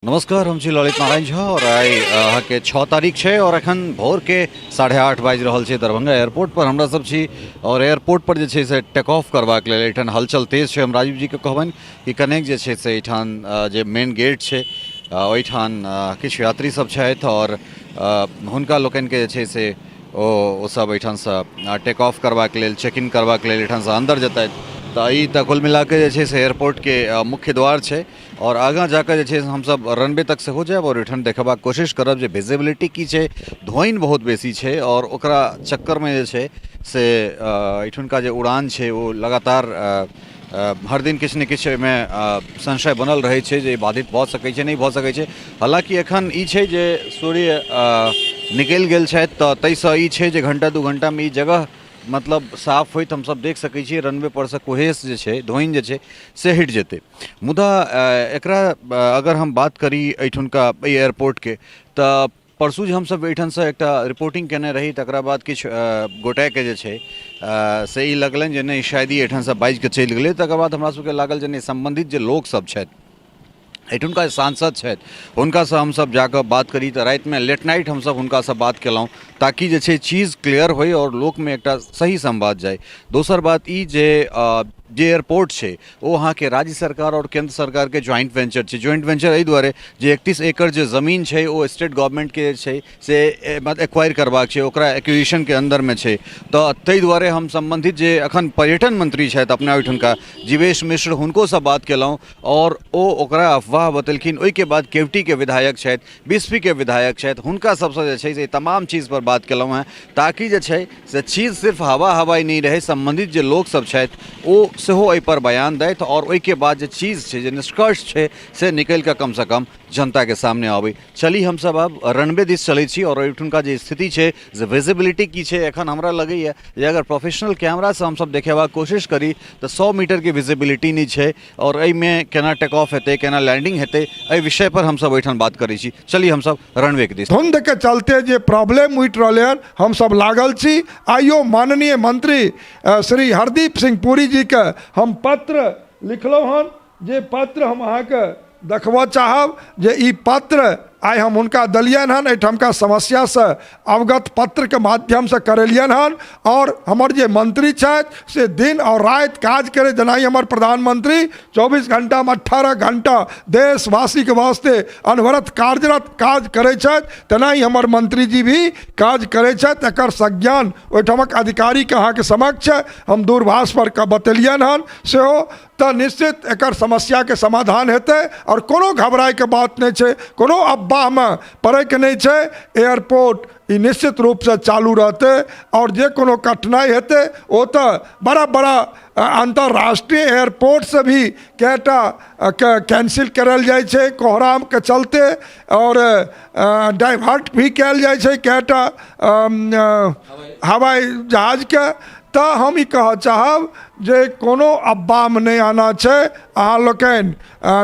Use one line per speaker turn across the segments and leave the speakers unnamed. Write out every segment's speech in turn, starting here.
नमस्कार, हम छी ललित नारायण झा और आइ के 6 तारीख है और अखन भोर के 8:30 बाजि रहल छै। दरभंगा एयरपोर्ट पर हमरा सब छी और एयरपोर्ट पर जे छै से टेक ऑफ करबाक लेल एठान हलचल तेज छै। हम राजीव जी के कहबनि कि कनेक जे छै से एठान जे मेन गेट छै ओहिठान किछु यात्री सब छथि और हुनका लोकनि के जे छै से ओ सब एठान से टेक ऑफ करबाक लेल चेक इन करबाक लेल एठान से अंदर जेतथि। तो ई तऽ कुल मिला के जे छै से एयरपोर्ट के मुख्य द्वार छै और आगाँ जाकर जे छै हम सब रनवे तक से हो जाए और एठान देखबाक कोशिश करब जे विजिबिलिटी की छै। धोइन बहुत बेसी छै और ओकरा चक्कर में जे छै से एठुनका जे उड़ान छै वो लगातार हर दिन किछु ने किछु में संशय बनल रहे छै जे बाधित भऽ सकै छै, नहीं भऽ सकै छै। हालांकि एखन ई छै जे सूर्य निकलि गेल छथि तऽ ताहिसँ ई छै जे घंटा 2 घंटा में ई जगह मतलब साफ होइत हम सब देख सकै छी। रनवे पर से कुहेस जे छै धोइन जे छै से हटि जेतै। मुदा एकरा अगर हम बात करी एठुनका एयरपोर्ट के तऽ परसू जे हमसब एठान से एकटा रिपोर्टिंग केने रही तकरा बाद किछु गोटे के जे छै से ई लगलनि जे नहीं शायद ई एठान से बाजि के चलि गेलै। तकर बाद हमरा सबके लागल जे नहीं संबंधित जे लोक सब छथि एठुनका सांसद छथि हुनकासँ हमसब जाकऽ बात करी तऽ रातिमे लेट नाइट हमसब हुनकासँ बात केलहुँ ताकि जे छै चीज क्लियर होइ और लोकमे एकटा सही संवाद जाय। दोसर बात ई जे एयरपोर्ट छै वो अहाँके राज्य सरकार और केंद्र सरकार के ज्वाइंट वेंचर छै। ज्वाइंट वेंचर एहि दुआरे जे 31 एकड़ जे जमीन छै वो स्टेट गवर्नमेंट के छै से एक्वायर करबाक छै, ओकरा एक्विजिशन के अंदर में छै। तऽ ताहि दुआरे हम संबंधित जे अखन पर्यटन मंत्री छथि अपना ओहिठुनका जीवेश मिश्र हुनकोसँ बात केलहुँ और ओ ओकरा अफवाह बतेलखिन। ओहिके बाद केवटी के विधायक छथि, बिस्फी के विधायक छथि, हुनका सबसँ जे छै से तमाम चीज पर बात केलहुँ हैं ताकि जे छै से चीज सिर्फ हवा हवाई नहीं रहे। संबंधित जे लोक सब छथि ओ सेहो एहि पर बयान दैथ और ओहिके बाद जे चीज छै जे निष्कर्ष छै से निकलि कऽ कम से कम जनता के सामने आबै। चली हम सब अब रनवे दिस चलै छी और ओहिठुनका जे स्थिति छै जे विजिबिलिटी की छै एखन हमरा लगैए जे अगर प्रोफेशनल कैमरा से हम सब देखेबाक कोशिश करी तऽ 100 मीटर के विजिबिलिटी नहीं छै और एहिमे केना टेक ऑफ हेतै केना लैंडिंग हेतै एहि विषय पर हम सब ओहिठान बात करै छी। चली हम सब रनवे के दिस।
धुंध के चलते जे प्रॉब्लम उठि रहले हन हम सब लागल छी। आइयो माननीय मंत्री श्री हरदीप सिंह पुरी जी के हम पत्र लिखलहुँ हन जे पत्र हम अहाँके देखबऽ चाहब जे ई पत्र आइ हम हुनका दलियन हन एहिठामका समस्या से अवगत पत्र के माध्यम से करेलियन हन और हमर जे मंत्री छथि से दिन और राति काज करे। जेनाहि हमर प्रधानमंत्री 24 घंटा में 18 घंटा देशवासी के वास्ते अनवरत कार्यरत काज करे छथि तेनाहि हमर मंत्री जी भी काज करे छथि। एकर संज्ञान ओहिठामक अधिकारी के अहाँके समक्ष हम दूरभाष पर बतेलियन हन सेहो तो निश्चित एकर समस्या के समाधान हेतै और कोनो घबराए के बात नहीं छै, कोनो अफवाह में पड़े के नहीं छै। एयरपोर्ट ई निश्चित रूप से चालू रहते और जे कोनो कठिनाई हेतै ओ तो बड़ा बड़ा अंतर्राष्ट्रीय एयरपोर्ट से भी कैटा कैंसिल करल जाए छै कोहराम के चलते और डाइवर्ट भी कल जाए छै कैटा हवाई जहाज के। तो हम ई कह चाहब जे कोनो अफवाह में नहीं आना छै। अहाँ लोकनि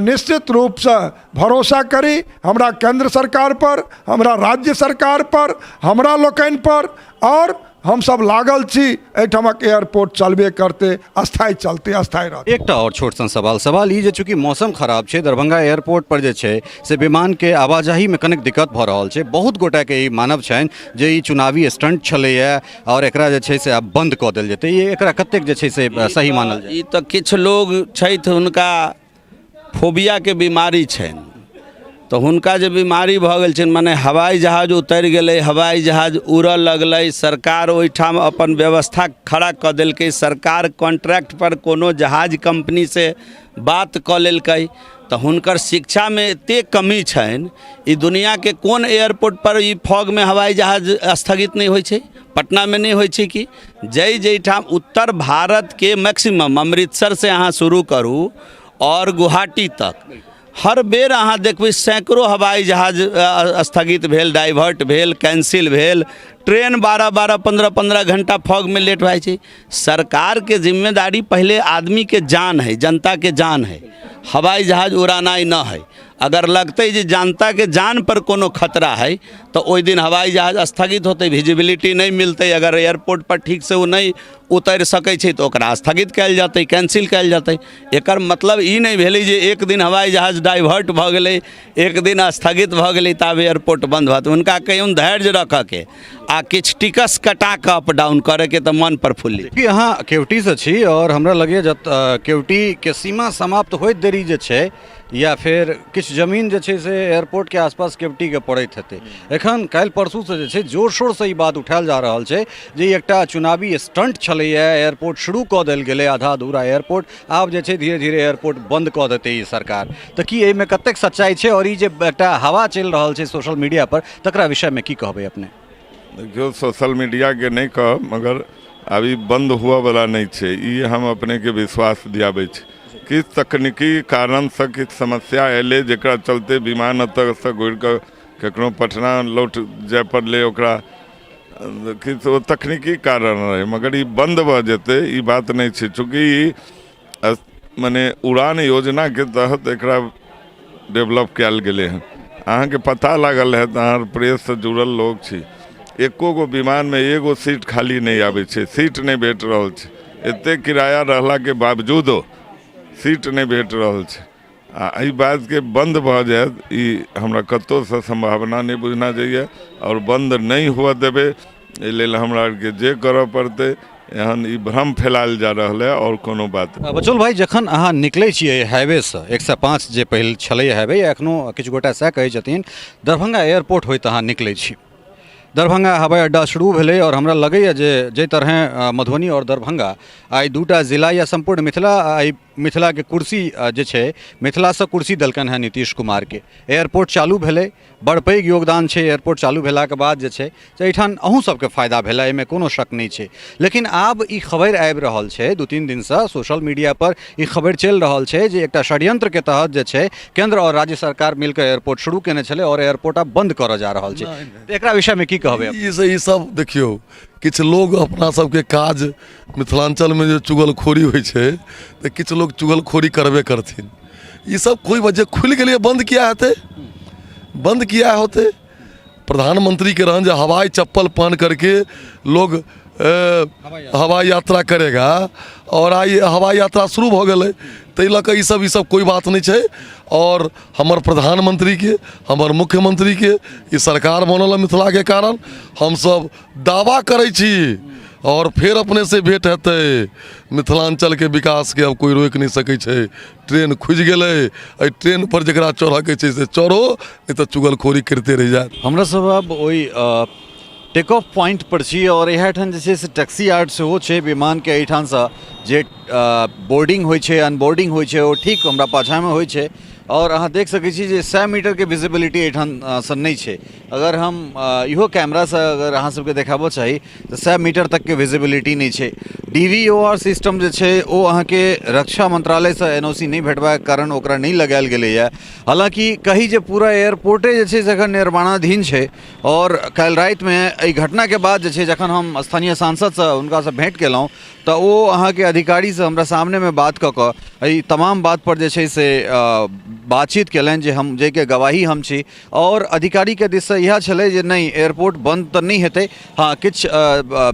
निश्चित रूप से भरोसा करी हमरा केंद्र सरकार पर, हमरा राज्य सरकार पर, हमरा लोकनि पर और हम सब लागल छी एहिठामक एयरपोर्ट चलबे करते, अस्थायी चलते, अस्थायी रहते।
एकटा और छोट सन सवाल ई जे चूँकि मौसम खराब छै दरभंगा एयरपोर्ट पर जे छै से विमान के आवाजाही में कनेक दिक्कत भऽ रहल छै। बहुत गोटा के ई मानब छनि जे ई चुनावी स्टंट छलैए और एकरा जे छै से आब बंद कऽ देल जेतै। एकरा कतेक जे छै से सही मानल जाय?
ई तऽ किछु लोग छथि हुनका फोबिया के बीमारी छनि तो हुनका जे बीमारी भऽ गेल छनि माने हवाई जहाज उतरि गेलै, हवाई जहाज उड़ऽ लगलै, सरकार ओहिठाम अपन व्यवस्था खड़ा कऽ देलकै, सरकार कॉन्ट्रैक्ट पर कोनो जहाज कंपनी से बात कऽ लेलकै तो हुनकर शिक्षा में एतेक कमी छनि। ई दुनिया के कोन एयरपोर्ट पर ई फॉग में हवाई जहाज स्थगित नहीं होइ छै? पटना में नहीं होइ छै कि जैठाम उत्तर भारत के मैक्सिमम अमृतसर से अहाँ शुरू करू और गुवाहाटी तक हर बेर अहाँ देखबै सैकड़ों हवाई जहाज स्थगित भेल, डाइवर्ट भेल, कैंसिल भेल, ट्रेन 12-12 15-15 घंटा फॉग में लेट भाई छै। सरकार के जिम्मेदारी पहले आदमी के जान है, जनता के जान है, हवाई जहाज उड़ाना ही न है। अगर लगते जे जनता के जान पर कोनो खतरा है तो ओहि दिन हवाई जहाज स्थगित होते, विजिबिलिटी नहीं मिलते। अगर एयरपोर्ट पर ठीक से वो नहीं उतर सकै छै तो ओकरा स्थगित कयल जेतै, कैंसिल कयल जेतै। एकर मतलब ई नहीं भेलै जे एक दिन हवाई जहाज डाइवर्ट भऽ गेलै, एक दिन स्थगित भऽ गेलै ताब एयरपोर्ट बंद भऽ। हुनका कहियौन धैर्य रखऽ के आ किछु टिकस कटा कऽ अप डाउन करे के तऽ मन प्रफुल्लित।
कि अहाँ केवटी से छी और हमरा लगे केवटी के सीमा समाप्त होइत देरी जे छै या फिर किछु जमीन जे छै से एयरपोर्ट के आसपास केवटी के पड़ैत हेतै। एखन काल्हि परसू से जे छै जोर शोर से ई बात उठायल जा रहल छै जे एकटा चुनावी स्टंट छलैया, एयरपोर्ट शुरू कऽ देल गेलै आधा अधूरा एयरपोर्ट, आब जे छै धीरे धीरे एयरपोर्ट बंद कऽ देतै ई सरकार। तऽ की एहिमे कतेक सच्चाई छै और ई जे एकटा हवा चलि रहल छै सोशल मीडिया पर तकरा विषयमे की कहबै अपने?
देखियो, सोशल मीडिया के नहीं कहब, मगर अभी बंद हुआ वाला नहीं छै, ई हम अपने के विश्वास दियाबै छी। किछु तकनीकी कारण से किछु समस्या एले जेकरा चलते विमान एतऽ से घुरि कऽ ककरो पटना लौट जाय पड़लै, ओकरा किछु तकनीकी कारण रहे, मगर ई बंद भऽ जेतै ई बात नहीं छै। चूँकि ई मने उड़ान योजना के तहत एकरा डेवलप कयल गेलै हँ। अहाँके पता लागल है, अहाँ प्रेस से जुड़ल लोग छी, एको गो विमान में एगो सीट खाली नहीं आबै छै, सीट नहीं भेट रहल छै। एते किराया रहला के बावजूदो सीट नहीं भेट रहल छै। आ एहि बात के बंद भऽ जायत ई हमरा कतौ से संभावना नहीं बुझना चाहिए और बंद नहीं हुआ देबै। एहि लेल हमरा आरके जे करऽ पड़तै, एहन ई भ्रम फैलायल जा रहल है और कोनो बात नहीं।
बचल भाई, जखन अहाँ निकलै छियै हाईवे से 105 जे पहिल छलै हाईवे, या एखनो किछु गोटा सएह कहै छथिन दरभंगा एयरपोर्ट होइत अहाँ निकलै छी, दरभंगा हवाई अड्डा शुरू भेलै और हमरा लगैए जे तरह मधुबनी और दरभंगा आइ दूटा जिला या संपूर्ण मिथिला आइ मिथिला के कुर्सी जे छै मिथिला से कुर्सी देलकन है नीतीश कुमार के। एयरपोर्ट चालू भेलै, बड़ पैघ योगदान छै एयरपोर्ट चालू भेला के बाद जे छै से एहिठाम अहूँ सबके फायदा भेलै, एहिमे कोनो शक नहीं छै। लेकिन आब ई खबर आबि रहल छै 2-3 दिन से सोशल मीडिया पर ई खबर चलि रहल छै जे एकटा षड्यंत्र के तहत जे छै केंद्र और राज्य सरकार मिलकर एयरपोर्ट शुरू केने छलै और एयरपोर्ट आब बंद करऽ जा रहल छै। एकरा विषय में की कहबै?
ई सब देखियो, किछु लोग अपना सबके काज मिथिलांचल में जो चुगलखोरी होइ छै तो किछु लोग चुगलखोरी करबे करथिन। ये सब कोई वजह खुल के लिए बंद किया है, बंद किया होते प्रधानमंत्री के रहन जो हवाई चप्पल पहन करके लोग हवाई यात्रा करेगा और आई हवाई यात्रा शुरू हो गए, ताहि लऽ कऽ ई सब कोई बात नहीं है। और हमर प्रधानमंत्री के, हमर मुख्यमंत्री के ई सरकार बनल मिथिला के कारण हम सब दावा करै छी और फिर अपने से भेंट हेतै। मिथिलांचल के विकास के अब कोई रोक नहीं सकै छै। ट्रेन खुजि गेलै, एहि ट्रेन पर जकरा चढ़ऽ के छै से चढ़ो, नहीं तो चुगलखोरी करते रह जाए।
हमरा सब अब ओहि टेक ऑफ पॉइंट पर छी और यह ठान जे छै से टैक्सी यार्ड सेहो छै विमान के। एहिठाम से जे बोर्डिंग होइ छै अनबोर्डिंग होइ छै ओ ठीक हमरा पाछामे होइ छै और अहाँ देख सकै छी जे 100 मीटर के विजिबिलिटी एहिठाम से नहीं छै। अगर हम इहो कैमरा से अगर अहाँ सबके देखाबो चाही तो 100 मीटर तक के विजिबिलिटी नहीं छै। DVOR सिस्टम जे छै ओ अहाँके रक्षा मंत्रालय से NOC नहीं भेटबा के कारण ओकरा नहीं लगायल गेलैया। हालांकि कही जे पूरा एयरपोर्टे जे छै से एखन निर्माणाधीन छै और काल्हि रातिमे एहि घटना के बाद जे छै जखन हम स्थानीय सांसद से हुनका से भेंट केलहुँ तो वो अहाँके अधिकारी से हमरा सामने में बात कऽ कऽ एहि तमाम बात पर जे छै से बातचीत कयलनि जे हम जाहिके गवाही हम छी और अधिकारी के दिस से इएह छलै जे नहीं एयरपोर्ट बंद तऽ नहीं हेतै। हाँ, किछु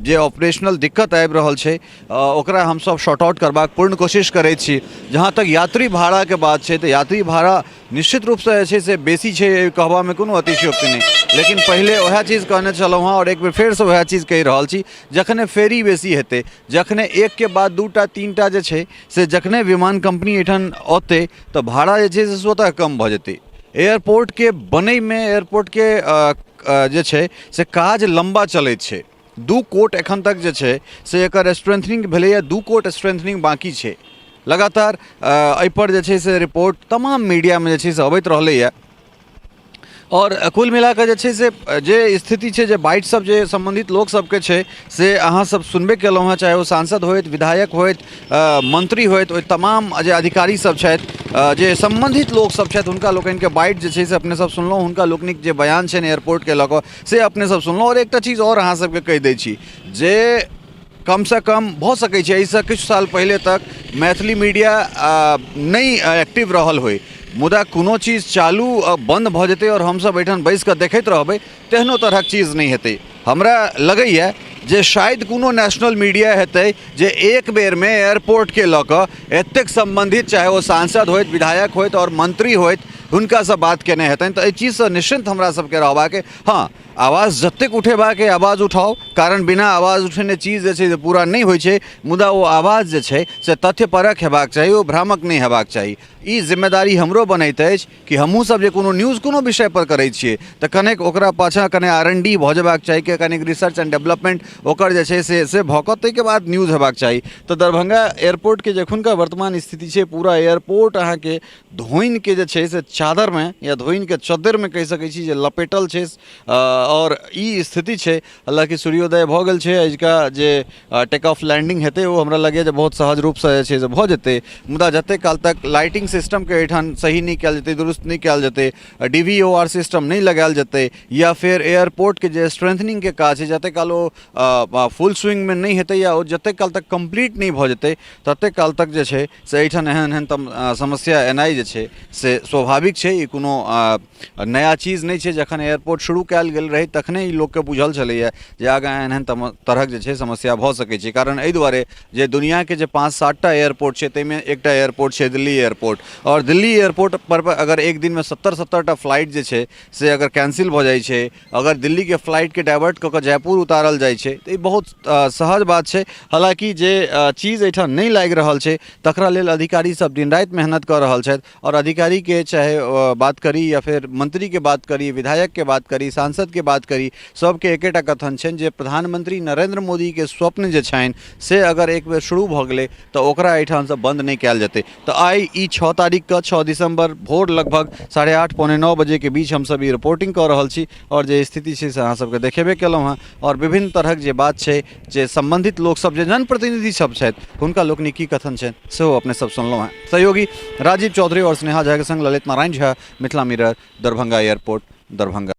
जे ऑपरेशनल दिक्कत आबि रहल छै ओकरा हमसब शॉर्ट आउट करबाक पूर्ण कोशिश करैत छी। जहाँ तक यात्री भाड़ा के बात छै तो यात्री भाड़ा निश्चित रूप से जे छै से बेसी छै कहबामे कोनो अतिशयोक्ति नहीं, लेकिन पहले वह चीज़ कहने चलूँ हाँ और एक बेर फेर से वह चीज़ कहि रहल छी। जखने फेरी बेसी हेतै, जखने एक के बाद 2टा 3टा जे छै से जखने विमान कंपनी एठान औते तो भाड़ा जे छै से स्वतः कम भऽ जेतै। एयरपोर्ट के बनय में एयरपोर्ट के जे छै से काज लंबा चलैत छै। 2 कोट एखन तक जे छै से एकर स्ट्रेंथनिंग भेलैया, 2 कोट स्ट्रेंथनिंग बाकी छै। लगातार एहि पर जे छै से रिपोर्ट तमाम मीडिया में जे छै से अबैत रहलैया और कुल मिलाकर जे छै से जे स्थिति छै जे बाइट सब जे संबंधित लोक सबके छै से अहाँ सब सुनबे केलहुँ हँ, चाहे ओ सांसद होइत, विधायक होइत, मंत्री होइत, ओहि तमाम जे अधिकारी सब छथि, जे संबंधित लोक सब छथि, हुनका लोकनिके बाइट जे छै से अपने सब सुनलहुँ, हुनका लोकनिक जे बयान छनि एयरपोर्ट के लऽ कऽ से अपने सब सुनलहुँ। और एकटा चीज और अहाँ सबके कहि दै छी जे कम से कम भऽ सकै छै एहिसँ किछु साल पहिले तक मैथिली मीडिया नहि एक्टिव रहल होइ, मुदा कोनो चीज चालू बंद भऽ जेतै और हमसब एहिठाम बैस कऽ देखैत रहबै तेहनो तरहक चीज नहि हेतै। हमरा लगैए जे शायद कोनो नेशनल मीडिया हेतै जे एक बेर में एयरपोर्ट के लऽ कऽ एतेक संबंधित, चाहे वो सांसद होइत, विधायक होइत और मंत्री होइत, हुनकासँ बात केने हेतनि। तऽ एहि चीजसँ निश्चिंत हमरा सबके रहबाके, हाँ आवाज़ जतेक उठेबाके आवाज़ उठाओ, कारण बिना आवाज़ उठेने चीज जे छै से पूरा नहि होइ छै, मुदा ओ आवाज़ जे छै से तथ्यपरक हेबाक चाही, ओ भ्रामक नहि हेबाक चाही। ई जिम्मेदारी हमरो बनैत अछि कि हमहूँ सब जे कोनो न्यूज़ कोनो विषय पर करै छियै तऽ कनेक ओकरा पाछाँ कने R&D भऽ जेबाक चाही, कि कनेक रिसर्च एंड डेवलपमेंट ओकर जे छै से भऽ कऽ ताहिके बाद न्यूज़ हेबाक चाही। तऽ दरभंगा एयरपोर्ट के जखुनका वर्तमान स्थिति छै, पूरा एयरपोर्ट अहाँके धोइन के जे छै से चादर में या धोइन के चद्दर में कहि सकै छी जे लपेटल छै। और ई स्थिति छै, हालांकि सूर्योदय भऽ गेल छै, अजुका जे टेक ऑफ लैंडिंग हेतै ओ हमरा लगैए जे बहुत सहज रूपसँ जे छै से भऽ जेतै, मुदा जतेक काल तक लाइटिंग सिस्टम के एहिठाम सही नहीं कयल जेतै, दुरुस्त नहीं कयल जेतै, DVOR सिस्टम नहीं लगायल जेतै, या फिर एयरपोर्ट के जे स्ट्रेंथनिंग के काज छै जतेक काल ओ फुल स्विंग में नहीं हेतै या जतेक काल तक कंप्लीट नहीं भऽ जेतै ततेक काल तक जे छै से एहिठाम एहन एहन समस्या एनाइ जे छै से स्वाभाविक छै। ई कोनो नया चीज नहीं छै, जखन एयरपोर्ट शुरू कयल गेल रही तखने ई लोकके बुझल छलैए जे आगाँ एहन एहन तरहक जे छै समस्या भऽ सकै छै। कारण एहि दुआरे जे दुनियाके जे 5-7टा एयरपोर्ट छै ताहिमे एकटा एयरपोर्ट छै दिल्ली एयरपोर्ट, और दिल्ली एयरपोर्ट पर अगर एक दिन में 70-70टा फ्लाइट जे छै से अगर कैंसिल भऽ जाइ छै, अगर दिल्ली के फ्लाइट के डाइवर्ट कऽ कऽ जयपुर उतारल जाइ छै तऽ ई बहुत सहज बात छै। हालांकि जे चीज एहिठाम नहीं लागि रहल छै तकरा लेल अधिकारी सब दिन राति मेहनत कऽ रहल छथि, और अधिकारी के चाहे बात करी या फिर मंत्री के बात करी, विधायक के बात करी, सांसद के बात करी, सबके एकेटा कथन छनि जे प्रधानमंत्री नरेंद्र मोदी के स्वप्न जे छनि से अगर एक बेर शुरू भऽ गेलै तऽ ओकरा एहिठामसँ बंद नहि कयल जेतै। तऽ आइ ई 6 तारीख के 6 दिसंबर भोर लगभग 8:30-9 बजे के बीच हमसब ई रिपोर्टिंग कऽ रहल छी, और जे स्थिति छै से अहाँ सबके देखेबे केलहुँ हँ, और विभिन्न तरहक जे बात छै जे संबंधित लोक सब जे जनप्रतिनिधि सब छथि हुनका लोकनि की कथन छनि सेहो अपने सब सुनलहुँ हँ। सहयोगी राजीव चौधरी और स्नेहा झा के संग ललित नारायण झा, मिथिला मिरर, दरभंगा एयरपोर्ट, दरभंगा।